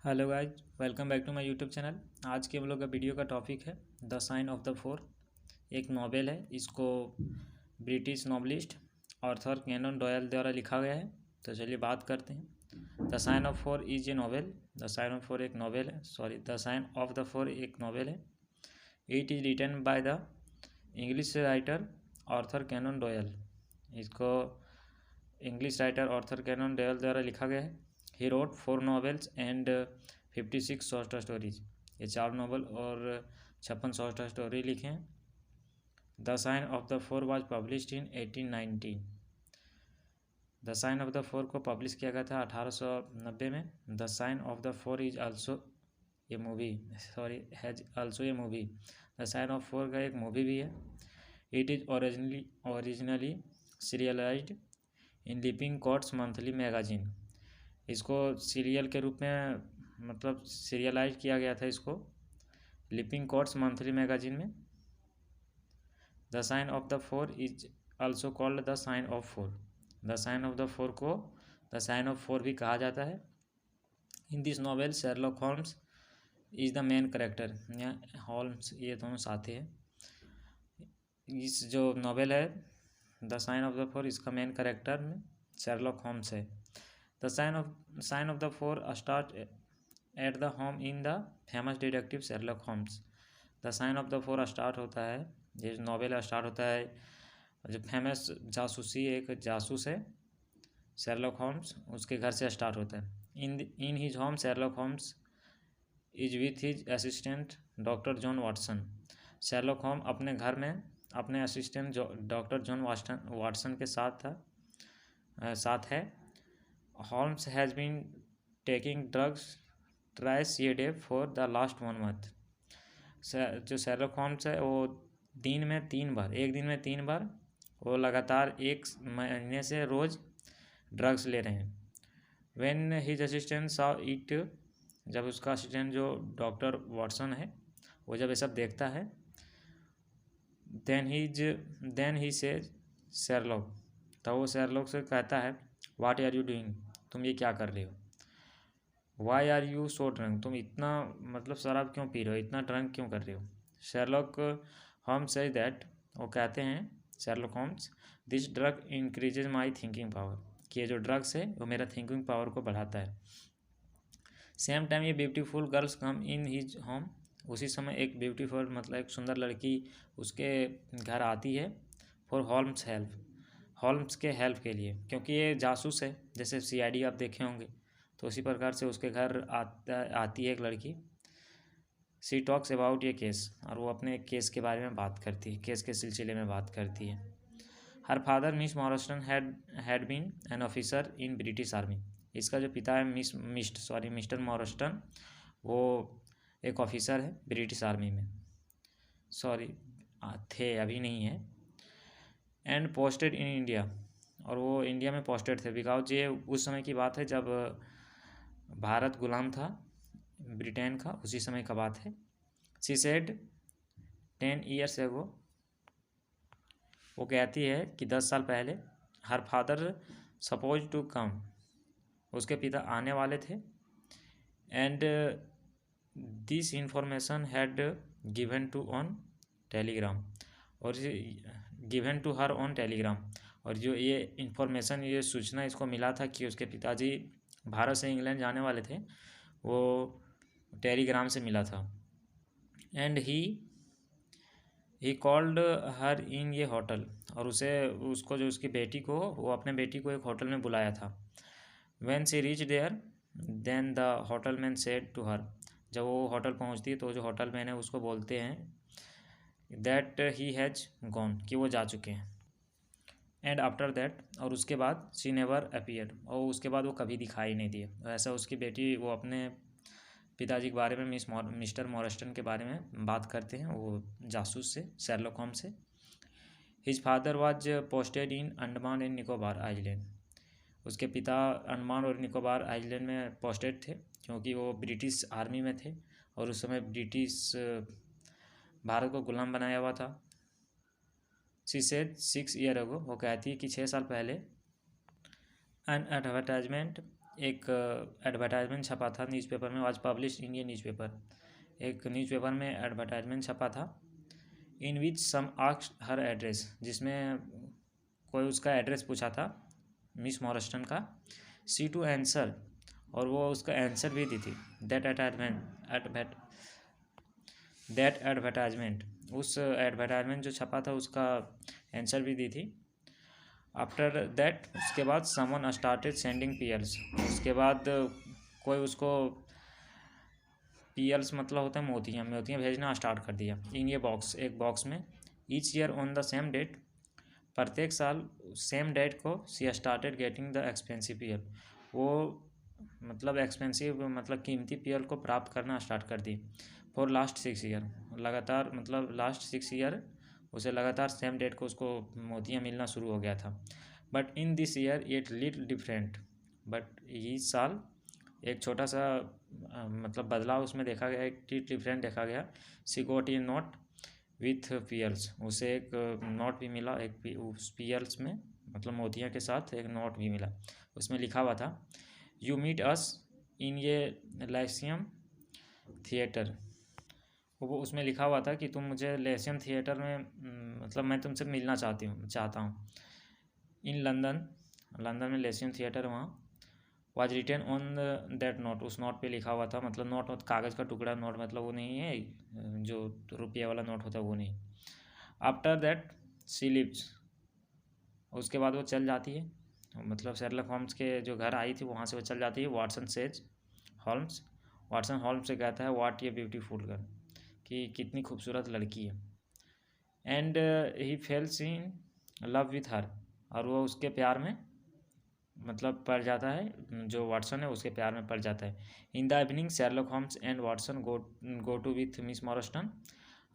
Hello guys, welcome back to my YouTube channel. आज के हम लोग का वीडियो का टॉपिक है the sign of the four. एक नॉवेल है, इसको British novelist Arthur Conan Doyle द्वारा लिखा गया है। तो चलिए बात करते हैं। The sign of four is a novel. The sign of four एक नॉवेल है, the sign of the four एक नॉवेल है। It is written by the English writer Arthur Conan Doyle. इसको English writer Arthur Conan Doyle द्वारा लिखा गया है। He wrote 4 novels and 56 short stories. ये 4 नॉवल और 56 शॉर्ट स्टोरी लिखे हैं। The sign of the four was published in 1890। The sign of the four को पब्लिश किया गया था 1890 में। The sign of the four is also a movie, has also a movie. The sign of four का एक movie भी है। It is originally serialised in living courts monthly magazine. इसको सीरियल के रूप में मतलब सीरियलाइज किया गया था इसको लिविंग कोर्ट्स मंथली मैगजीन में। The sign of the four is also called the sign of four. The sign of the four को द साइन ऑफ फोर भी कहा जाता है। In this novel Sherlock Holmes is the main character. Holmes ये दोनों साथी हैं। इस जो नॉवेल है the sign of the four, इसका मेन करेक्टर में शेरलॉक होम्स है। The sign of the four start at the home in the famous detective Sherlock Holmes। The sign of the four start होता है, ये novel start होता है जो famous जासूसी एक जासूस है शेरलॉक होम्स, उसके घर से स्टार्ट होता है। In his home Sherlock Holmes is with his assistant doctor John Watson. Sherlock होम अपने घर में अपने असिस्टेंट डॉक्टर जॉन वाटसन के साथ है। Holmes has been taking drugs twice a day for the last 1 month। जो शेरलॉक होम्स है वो एक दिन में तीन बार वो लगातार 1 महीने से रोज़ ड्रग्स ले रहे हैं। When his assistant saw it, जब उसका असिस्टेंट जो डॉक्टर वाटसन है वो जब ये सब देखता है, then he says शेरलॉक, तो वो शेरलॉक से कहता है वाट आर यू डूइंग, तुम ये क्या कर रहे हो। Why are you so drunk, तुम इतना मतलब शराब क्यों पी रहे हो, इतना ड्रंक क्यों कर रहे हो। शेरलॉक होम्स सेज दैट, वो कहते हैं Sherlock Holmes, this drug increases my thinking power, कि ये जो ड्रग्स है वो मेरा थिंकिंग पावर को बढ़ाता है। सेम टाइम ये ब्यूटीफुल गर्ल्स कम इन हिज होम, उसी समय एक ब्यूटीफुल मतलब एक सुंदर लड़की उसके घर आती है फॉर होम्स हेल्प, होम्स के हेल्प के लिए, क्योंकि ये जासूस है जैसे सीआईडी आप देखे होंगे, तो उसी प्रकार से उसके घर आती है एक लड़की। सी टॉक्स अबाउट ये केस, और वो अपने केस के बारे में बात करती है, केस के सिलसिले में बात करती है। Her father Miss Morstan had been an officer in British army. इसका जो पिता है मिस्टर मॉरस्टन, वो एक ऑफिसर है ब्रिटिश आर्मी में, थे, अभी नहीं है। एंड पोस्टेड इन इंडिया, और वो इंडिया में पोस्टेड थे बिकॉज ये उस समय की बात है जब भारत गुलाम था ब्रिटेन का, उसी समय का बात है। शी सेड 10 years एगो, वो कहती है कि 10 साल पहले her father suppose to come, उसके पिता आने वाले थे। And this information had given to on telegram, और given to her on telegram, और जो ये इंफॉर्मेशन ये सूचना इसको मिला था कि उसके पिताजी भारत से इंग्लैंड जाने वाले थे, वो टेलीग्राम से मिला था। एंड ही कॉल्ड हर इन ये होटल, और उसको जो उसकी बेटी को, वो अपने बेटी को एक होटल में बुलाया था। When she reach there then the hotel man said to her, जब वो होटल पहुंचती है तो जो होटल मैन है उसको बोलते हैं दैट ही हैज गॉन, कि वो जा चुके हैं। एंड आफ्टर दैट, और उसके बाद शी नेवर अपीयर्ड, और उसके बाद वो कभी दिखाई नहीं दिए। ऐसा उसकी बेटी वो अपने पिताजी के बारे में मिस्टर मॉरस्टन के बारे में बात करते हैं, वो जासूस से शेरलॉक होम्स से। His father was posted in Andaman and Nicobar island, उसके पिता अंडमान और निकोबार आइलैंड में पोस्टेड थे क्योंकि वो ब्रिटिश आर्मी में थे, और उस समय ब्रिटिश भारत को गुलाम बनाया हुआ था। शी सेड 6 years ago, वो कहती है कि 6 साल पहले एन एडवर्टाइजमेंट एक एडवर्टाइजमेंट छपा था न्यूज़पेपर में, आज पब्लिश इंडियन न्यूज़पेपर, एक न्यूज़पेपर में एडवर्टाइजमेंट छपा था, इन विच सम आस्क्ड हर एड्रेस, जिसमें कोई उसका एड्रेस पूछा था मिस मॉर्स्टन का, शी टू आंसर, और वो उसका आंसर भी दी थी। दैट एडवर्टाइजमेंट, उस एडवर्टाइजमेंट जो छपा था उसका आंसर भी दी थी। आफ्टर दैट, उसके बाद समवन स्टार्टेड सेंडिंग पीएल्स, उसके बाद कोई उसको पीएल्स मतलब होता है मोतियाँ, मोतियाँ भेजना स्टार्ट कर दिया। इन ये बॉक्स, एक बॉक्स में, each year on the same date, प्रत्येक साल सेम डेट को she started getting the expensive pearl, वो मतलब एक्सपेंसिव मतलब कीमती पीएल को प्राप्त करना स्टार्ट कर दी। फॉर लास्ट 6 ईयर, लगातार मतलब लास्ट 6 ईयर उसे लगातार सेम डेट को उसको मोतियाँ मिलना शुरू हो गया था। But in this year it little different, but इस साल एक छोटा सा मतलब बदलाव उसमें देखा गया, एक डिफरेंट देखा गया। सी गोट इन नोट विथ पीएल्स, उसे एक नोट भी मिला, एक उस पीएल्स में मतलब मोतिया के साथ एक नोट भी मिला। उसमें लिखा हुआ था, यू मीट अस इन ये लाइसियम थिएटर, वो उसमें लिखा हुआ था कि तुम मुझे लेसियम थिएटर में मतलब मैं तुमसे मिलना चाहता हूँ। इन लंदन, लंदन में लेसियम थिएटर, वहाँ was written on that note, उस नोट पे लिखा हुआ था, मतलब नोट कागज़ का टुकड़ा, नोट मतलब वो नहीं है जो रुपये वाला नोट होता है, वो नहीं। आफ्टर दैट सी लिव्स, उसके बाद वो चल जाती है, मतलब शेरलॉक होम्स के जो घर आई थी वहाँ से वो चल जाती है। Watson says Holmes, Watson Holmes से कहता है व्हाट ये ब्यूटीफुल गर्ल, कि कितनी खूबसूरत लड़की है। And he fails in love with her, और वो उसके प्यार में मतलब पड़ जाता है, जो वाटसन है उसके प्यार में पड़ जाता है। In the evening Sherlock Holmes and Watson go to with Miss Morstan,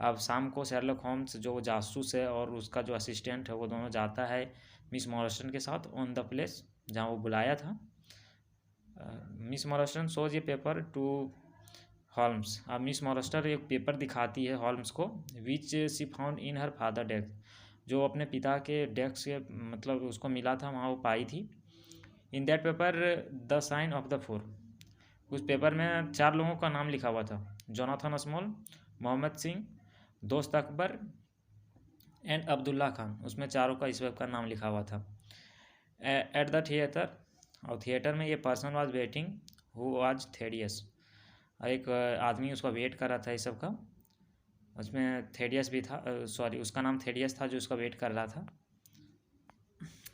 अब शाम को शेरलॉक होम्स जो जासूस है और उसका जो असिस्टेंट है वो दोनों जाता है मिस मॉर्स्टन के साथ ऑन द प्लेस जहाँ वो बुलाया था। मिस मॉर्स्टन शोज ये पेपर टू हॉल्म्स, अब मिस मॉर्स्टन एक पेपर दिखाती है हॉल्म्स को, which she found in her father desk, जो अपने पिता के डेस्क से मतलब उसको मिला था, वहाँ वो पाई थी। In that paper the sign of the four, उस पेपर में 4 लोगों का नाम लिखा हुआ था, जोनाथन स्मॉल, मोहम्मद सिंह, दोस्त अकबर एंड अब्दुल्ला खान, उसमें चारों का इस का नाम लिखा हुआ था। एट द थिएटर, और थिएटर में ये person was waiting who was Thaddeus, एक आदमी उसका वेट कर रहा था इस सब का, उसमें थेडियस भी था, सॉरी उसका नाम थेडियस था जो उसका वेट कर रहा था।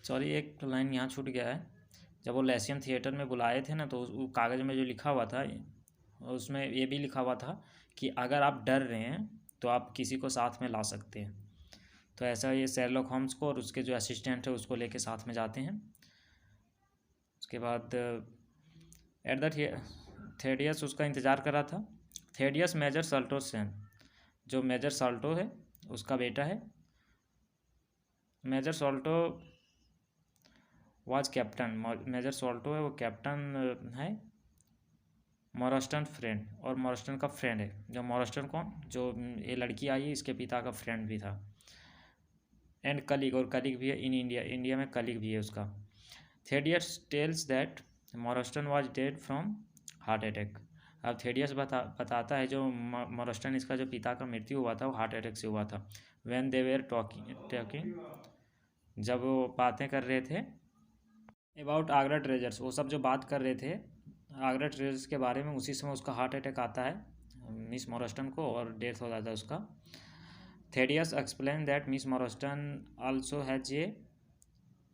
सॉरी एक लाइन यहाँ छूट गया है, जब वो लेसियम थिएटर में बुलाए थे ना, तो उस कागज़ में जो लिखा हुआ था उसमें ये भी लिखा हुआ था कि अगर आप डर रहे हैं तो आप किसी को साथ में ला सकते हैं। तो ऐसा ये शेरलॉक होम्स को और उसके जो असिस्टेंट है उसको लेके साथ में जाते हैं। उसके बाद एट द थेडियस उसका इंतज़ार कर रहा था। थेडियस मेजर साल्टो सेन, जो मेजर साल्टो है उसका बेटा है। Major Sholto was captain, major Sholto है वो कैप्टन है। मॉर्स्टन फ्रेंड, और मॉर्स्टन का फ्रेंड है, जो मॉर्स्टन कौन, जो ये लड़की आई है इसके पिता का फ्रेंड भी था। एंड कलीग, और कलीग भी है इन इंडिया, इंडिया में कलीग भी है उसका। Thaddeus tells that Morstan was dead from heart attack, अब थेडियस बताता है जो मॉर्स्टन इसका जो पिता का मृत्यु हुआ था वो हार्ट अटैक से हुआ था। व्हेन दे वेर टॉकिंग, जब वो बातें कर रहे थे अबाउट आगरा ट्रेजर्स, वो सब जो बात कर रहे थे आगरा ट्रेजर्स के बारे में, उसी समय उसका हार्ट अटैक आता है मिस मॉर्स्टन को और डेथ हो जाता है उसका। Thaddeus explain that Miss Morstan also has a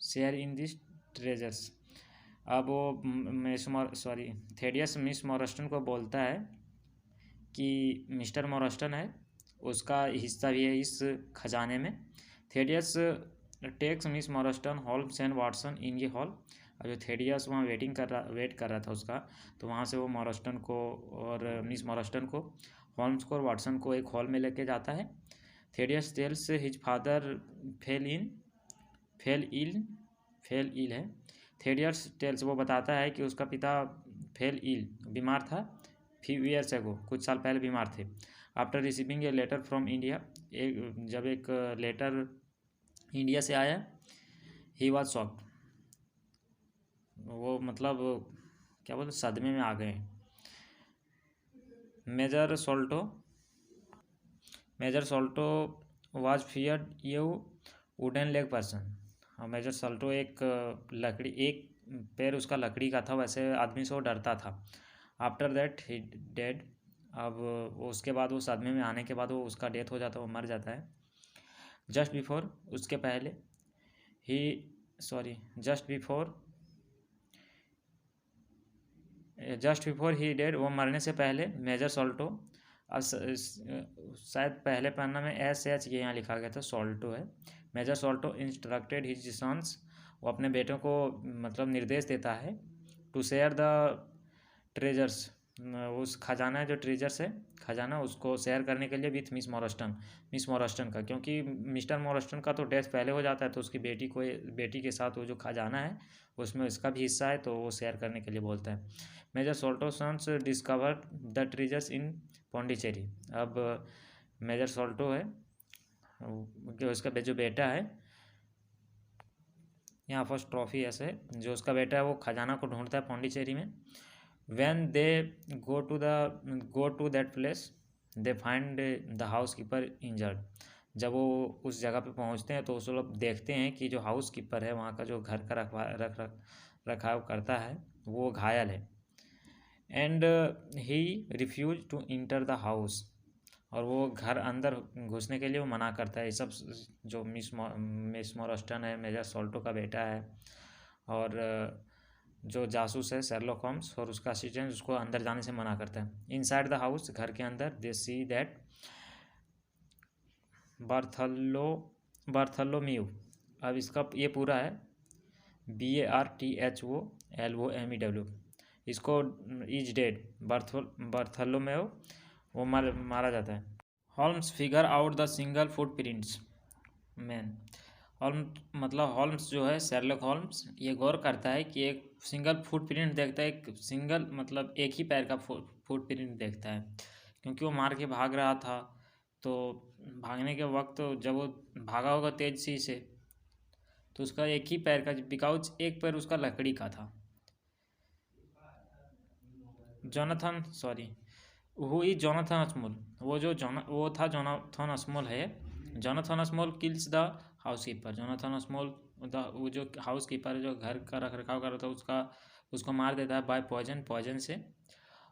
share in this treasures, अब वो थेडियस मिस मॉर्स्टन को बोलता है कि मिस्टर मॉर्स्टन है उसका हिस्सा भी है इस खजाने में। Thaddeus takes Miss Morstan Holmes and Watson in ये हॉल, और जो थेडियस वहाँ वेट कर रहा था उसका, तो वहाँ से वो मॉर्स्टन को और मिस मॉर्स्टन को, होल्म्स को और वाटसन को एक हॉल में लेके जाता है। Thaddeus tells his father fell ill है। थेडियस टेल्स, वो बताता है कि उसका पिता बीमार था, फ्यू ईयर्स एगो, कुछ साल पहले बीमार थे। After receiving a letter from India, जब एक लेटर इंडिया से आया, ही वॉज शॉक्ड, वो मतलब क्या बोलते सदमे में आ गए हैं। Major Sholto was feared you wooden leg person. और मेजर सोल्टो एक लकड़ी, एक पैर उसका लकड़ी का था, वैसे आदमी से वो डरता था। After that he dead. अब उसके बाद, वो सदमे में आने के बाद वो उसका डेथ हो जाता है, वो मर जाता है। जस्ट बिफोर, उसके पहले ही जस्ट बिफोर ही डेड, वो मरने से पहले मेजर सोल्टो, शायद पहले पन्ना में SH ये यहाँ लिखा गया था, सोल्टो है। मेजर सोल्टो इंस्ट्रक्टेड हिज सन्स, वो अपने बेटों को मतलब निर्देश देता है, टू शेयर द ट्रेजर्स, उस खजाना है जो ट्रेजर्स है खजाना, उसको शेयर करने के लिए विथ मिस मॉरस्टन का, क्योंकि मिस्टर मॉरस्टन का तो डेथ पहले हो जाता है, तो उसकी बेटी के साथ वो जो खजाना है उसमें उसका भी हिस्सा है, तो वो शेयर करने के लिए बोलता है। Major Sholto sons discover the treasures in Pondicherry. अब मेजर सोल्टो है कि उसका जो बेटा है, यहाँ फर्स्ट ट्रॉफी ऐसे, जो उसका बेटा है वो खजाना को ढूंढता है पौंडीचेरी में। When they go to that place, they find the housekeeper injured। जब वो उस जगह पे पहुंचते हैं तो उस लोग देखते हैं कि जो हाउस कीपर है, वहाँ का जो घर का रखाव करता है, वो घायल है। And he refuse to enter the house, और वो घर अंदर घुसने के लिए वो मना करता है। ये सब जो मिस मॉरस्टन है, मेजर सोल्टो का बेटा है, और जो जासूस है शेरलॉक होम्स, और उसका असिस्टेंट उसको अंदर जाने से मना करता है। इनसाइड द हाउस, घर के अंदर, दे सी दैट बार्थोलोम्यू। अब इसका ये पूरा है BARTHOLOMEW। इसको इज डेड, बार्थोलोमेव, वो मारा जाता है। Holmes figure out the single footprints man. Holmes जो है, शेरलॉक होल्म्स, ये गौर करता है कि एक सिंगल फुटप्रिंट देखता है, एक सिंगल मतलब एक ही पैर का फुटप्रिंट देखता है, क्योंकि वो मार के भाग रहा था। तो भागने के वक्त जब वो भागा होगा तेज से, तो उसका एक ही पैर का, बिकॉज एक पैर उसका लकड़ी का था। जोनाथन अस्मोल, वो था जोनाथन अस्मोल है। Jonathan Small kills the housekeeper. Jonathan Small वो जो हाउस कीपर है, जो घर का रख रखाव कर रहा था, उसको मार देता है बाय पॉइजन से।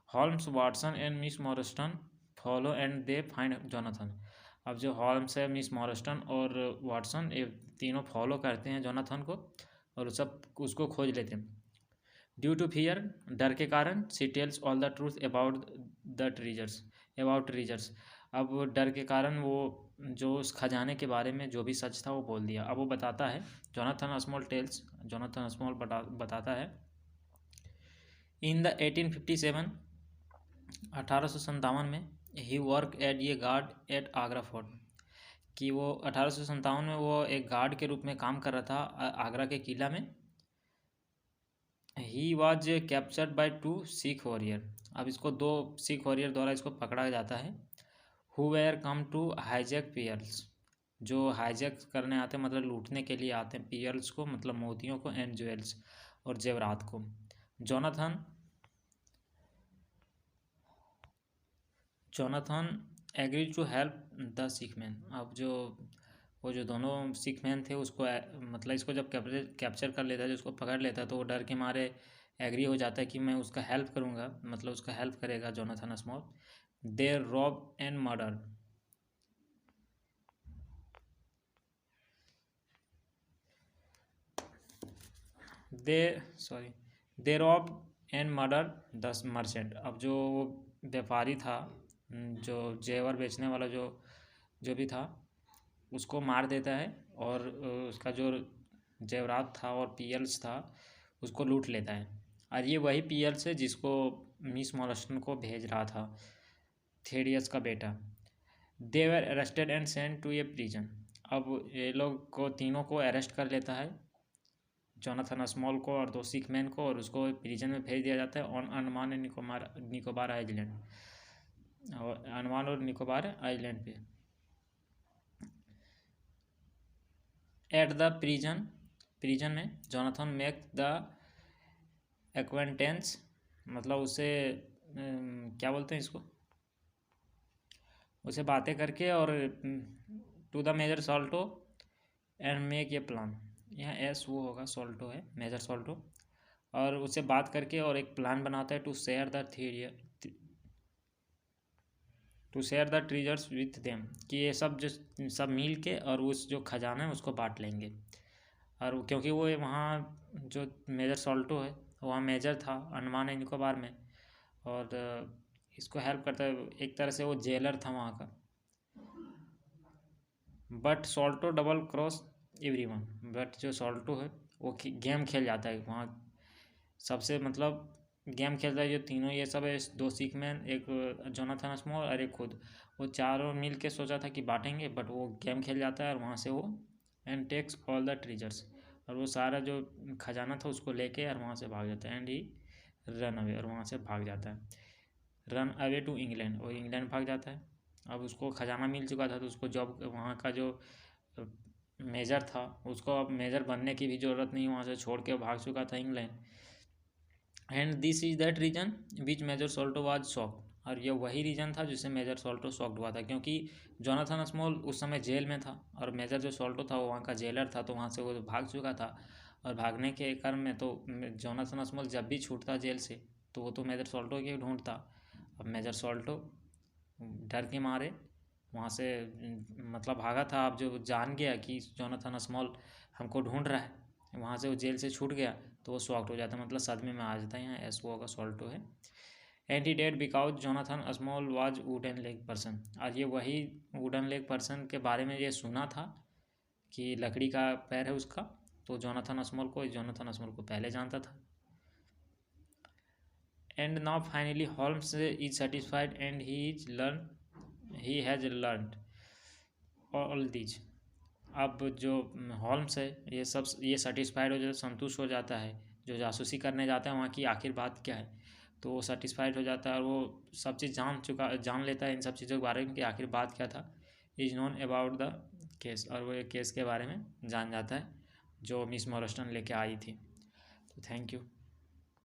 Holmes, Watson and Miss Morstan follow and they find Jonathan. अब जो हॉल्म्स है, मिस मॉरस्टन और वाटसन, ये तीनों फॉलो करते हैं जोनाथन को, और सब उसको खोज लेते हैं। ड्यू टू फियर, डर के कारण, she tells all the truth about treasures. अब डर के कारण वो जो उस खजाने के बारे में जो भी सच था वो बोल दिया। अब वो बताता है, जोनाथन अस्मोल बताता है, इन द 1857, 1857 में, ही वर्क एट ये गार्ड एट आगरा फोर्ट, कि वो 1857 में वो एक गार्ड के रूप में काम कर रहा था आगरा के किला में। He was captured by 2 Sikh warrior. अब इसको 2 सिख वॉरियर द्वारा इसको पकड़ा जाता है। Who were come to hijack pierce, जो हाईजैक करने आते हैं, मतलब लूटने के लिए आते हैं, पियर्स को मतलब मोतियों को, एंड ज्वेल्स, और जेवरात को। Jonathan agree to help the Sikh man. अब वो जो दोनों सिख मैन थे, उसको मतलब इसको जब कैप्चर कर लेता है, जो उसको पकड़ लेता है, तो वो डर के मारे एग्री हो जाता है कि मैं उसका हेल्प करूँगा, मतलब उसका हेल्प करेगा Jonathan Small. They rob and murder. They rob and murder the merchant. अब जो व्यापारी था, जो जेवर बेचने वाला जो भी था, उसको मार देता है, और उसका जो जेवरात था और पियल्स था उसको लूट लेता है। और ये वही पियल्स है जिसको मिस मॉरस्टन को भेज रहा था, थेडियस का बेटा। They were arrested and sent to a prison. अब ये लोग को तीनों को अरेस्ट कर लेता है, जोनाथन अस्मोल को और 2 सिख मैन को, और उसको प्रिजन में भेज दिया जाता है on Andaman and Nicobar island, और अंडमान और निकोबार आइलैंड पे। एट द प्रिजन में जोनाथन मेक द एक्वेंटेंस मतलब उससे क्या बोलते हैं इसको, उसे बातें करके और to the Major Sholto and make a plan. यहाँ एस वो होगा, सॉल्टो है, मेजर सॉल्टो। और उससे बात करके और एक प्लान बनाता है to share the treasures with them, कि ये सब जो सब मिल के और उस जो खजाना है उसको बांट लेंगे। और क्योंकि वो वहाँ जो मेजर सॉल्टो है वहाँ मेजर था अंडमान एंड निकोबार में, और इसको हेल्प करता है, एक तरह से वो जेलर था वहाँ का। But Sholto double cross everyone, but जो सॉल्टो है वो गेम खेल जाता है वहाँ सबसे, मतलब गेम खेलता है जो तीनों ये सब है, दो सिख मैन, एक जोनाथन स्मॉल और एक खुद, वो चारों मिल के सोचा था कि बांटेंगे, बट वो गेम खेल जाता है और वहाँ से वो and takes all the treasures, और वो सारा जो खजाना था उसको लेके और वहाँ से भाग जाता है। एंड ही रन अवे, और वहाँ से भाग जाता है, रन अवे टू इंग्लैंड, और इंग्लैंड भाग जाता है। अब उसको खजाना मिल चुका था तो उसको जॉब, वहाँ का जो मेजर था उसको अब मेजर बनने की भी ज़रूरत नहीं, वहाँ से छोड़ के भाग चुका था England. And this is that reason which Major Sholto was shocked, और ये वही रीजन था जिससे मेजर सॉल्टो शॉक्ड हुआ था, क्योंकि जोनाथन स्मॉल उस समय जेल में था और मेजर जो सॉल्टो था वो वहाँ का जेलर था, तो वहाँ से वो भाग चुका था। और भागने के क्रम में तो जोनाथन स्मॉल जब भी छूटता जेल से तो वो तो मेजर सॉल्टो के ढूंढता। अब मेजर सॉल्टो डर के मारे वहाँ से मतलब भागा था। अब जो जान गया कि जोनाथन स्मॉल हमको ढूंढ रहा है, वहाँ से वो जेल से छूट गया, तो वो शॉक्ड हो जाता है, मतलब सदमे में आ जाता है। यहाँ एस वो होगा, सॉल्टो है। And he dead because Jonathan small was wooden leg person, और ये वही वुडन लेग पर्सन के बारे में ये सुना था कि लकड़ी का पैर है उसका, तो जोनाथन स्मॉल को पहले जानता था। And now finally Holmes is satisfied and he has learn all these. अब जो होल्म्स है ये सेटिस्फाइड हो जाता, संतुष्ट हो जाता है, जो जासूसी करने जाता है वहाँ की आखिर बात क्या है, तो वो सेटिस्फाइड हो जाता है और वो सब चीज़ जान लेता है इन सब चीज़ों के बारे में कि आखिर बात क्या था। Is known about the case, और वो एक केस के बारे में जान जाता है जो मिस मॉरस्टन लेके आई थी। तो थैंक यू।